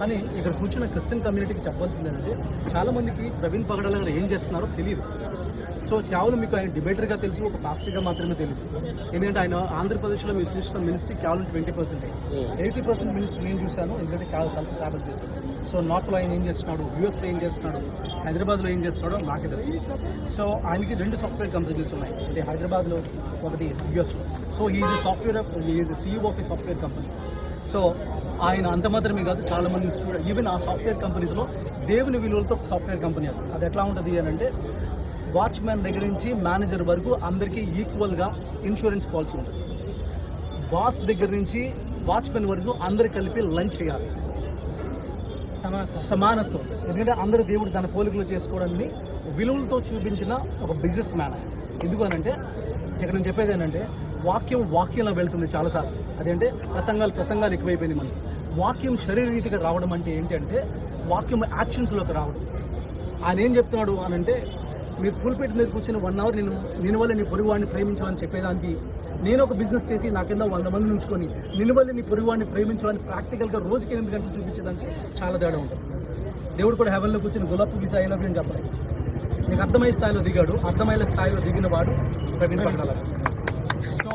కానీ ఇక్కడ కూర్చున్న క్రిస్టియన్ కమ్యూనిటీకి చెప్పాల్సింది ఏంటంటే చాలామందికి ప్రవీణ్ పగడాల గారు ఏం చేస్తున్నారో తెలియదు. సో కేవలం మీకు ఆయన డిబేటర్గా తెలుసు, ఒక పాస్టర్గా మాత్రమే తెలుసు. ఎందుకంటే ఆయన ఆంధ్రప్రదేశ్లో మీరు చూసిన మినిస్ట్రీ కేవలం 20%, 80% మినిస్ట్రీ నేను చూశాను. ఎందుకంటే కలిసి ట్రావెల్ చేశాను. సో నార్త్లో ఆయన ఏం చేస్తున్నాడు, యూఎస్లో ఏం చేస్తున్నాడు, హైదరాబాద్లో ఏం చేస్తున్నాడో నాకే తెలుసు. సో ఆయనకి 2 సాఫ్ట్వేర్ కంపెనీస్ ఉన్నాయి, అంటే హైదరాబాద్లో ఒకటి, యూఎస్లో. So is CEO of A software company. So ఆయన అంత మాత్రమే కాదు, చాలామంది స్టూడెంట్ ఈవెన్ ఆ సాఫ్ట్వేర్ కంపెనీస్లో దేవుని విలువలతో ఒక సాఫ్ట్వేర్ కంపెనీ అది ఎట్లా ఉంటుంది అని అంటే వాచ్మ్యాన్ దగ్గర నుంచి మేనేజర్ వరకు అందరికీ ఈక్వల్గా ఇన్సూరెన్స్ పాలసీ ఉంటుంది. బాస్ దగ్గర నుంచి వాచ్మెన్ వరకు అందరు కలిపి లంచ్ చేయాలి, సమానత్వం. ఎందుకంటే అందరూ దేవుడు తన పోలికలు చేసుకోవడాన్ని విలువలతో చూపించిన ఒక బిజినెస్ మ్యాన్. ఎందుకు అనంటే ఇక్కడ నేను చెప్పేది ఏంటంటే వాక్యంలో వెళ్తుంది చాలాసార్లు. అదేంటే ప్రసంగాలు ఎక్కువైపోయినాయి మనకి. వాక్యం శరీరరీతిగా రావడం అంటే ఏంటంటే వాక్యం యాక్షన్స్లోకి రావడం. ఆయన ఏం చెప్తున్నాడు అనంటే మీరు పుల్పిట్ మీద కూర్చొని 1 hour నేను వల్ల నీ పొరుగువాడిని ప్రేమించాలని చెప్పేదానికి, నేను ఒక బిజినెస్ చేసి నా కింద 100 మంది ఉంచుకొని నేను వల్ల నీ పొరుగువాడిని ప్రేమించాలని ప్రాక్టికల్గా రోజుకి 8 గంటలు చూపించడానికి చాలా తేడా ఉంటుంది. దేవుడు కూడా హెవెన్లో కూర్చొని గులాబ్ పువ్వు స్థాయిలో అని చెప్పాలి. నీకు అర్థమయ్యే స్థాయిలో దిగాడు, అర్థమయ్యే స్థాయిలో దిగిన వాడు ప్రవీణ్ పగడాల. సో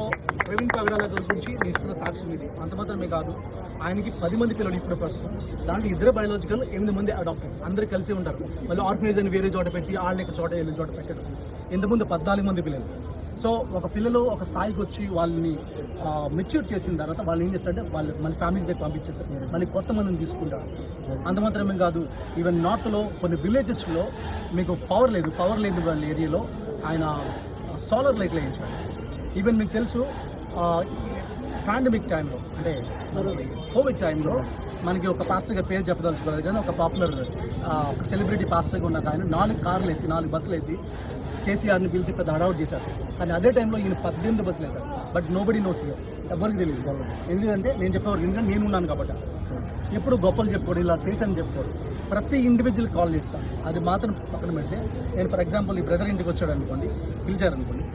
ప్రవీణ్ పగడాల గురించి నేను ఇస్తున్న సాక్ష్యం ఇది. అంత మాత్రమే కాదు, ఆయనకి 10 మంది పిల్లలు ఇప్పుడు ప్రస్తుతం. దాంట్లో 2 బయాలజికల్, 8 మంది అడాప్టెడ్. అందరూ కలిసి ఉంటారు. మళ్ళీ ఆర్ఫనేజ్ అని వేరే చోట పెట్టి వాళ్ళని ఇక్కడ చోట వెళ్ళిన చోట పెట్టడం. ఇంతకుముందు 14 మంది పిల్లలు. సో ఒక పిల్లలు ఒక స్థాయికి వచ్చి వాళ్ళని మెచ్యూర్ చేసిన తర్వాత వాళ్ళు ఏం చేస్తారంటే వాళ్ళు మళ్ళీ ఫ్యామిలీస్ దగ్గర పంపించేస్తారు, మళ్ళీ కొత్త మందిని తీసుకుంటారు. అంత మాత్రమే కాదు, ఈవెన్ నార్త్లో కొన్ని విలేజెస్లో మీకు పవర్ లేని వాళ్ళ ఏరియాలో ఆయన సోలార్ లైట్లు వేయించారు. ఈవెన్ మీకు తెలుసు పాండమిక్ టైంలో, అంటే కోవిడ్ టైంలో మనకి ఒక పాస్టర్గా పేరు చెప్పదలుచుకోలేదు కానీ ఒక పాపులర్ ఒక సెలబ్రిటీ పాస్టర్గా ఉన్న ఆయన 4 కార్లు వేసి 4 బస్సులు వేసి కేసీఆర్ని పిలిచి పెద్ద హడావుట్ చేశారు. కానీ అదే టైంలో ఈయన 18 బస్సులు వేశారు. బట్ నోబడీ నోస్ హియర్, ఎవరికి తెలియదు. ఎందుకంటే నేను చెప్పేవారు, ఎందుకంటే నేను ఉన్నాను కాబట్టి. ఎప్పుడు గొప్పలు చెప్పుకోడు, ఇలా చేశాను చెప్పుకోడు. ప్రతి ఇండివిజువల్ కాల్ చేస్తాను. అది మాత్రం పక్కన పెడితే నేను ఫర్ ఎగ్జాంపుల్ ఈ బ్రదర్ ఇంటికి వచ్చాడు అనుకోండి, పిలిచారనుకోండి,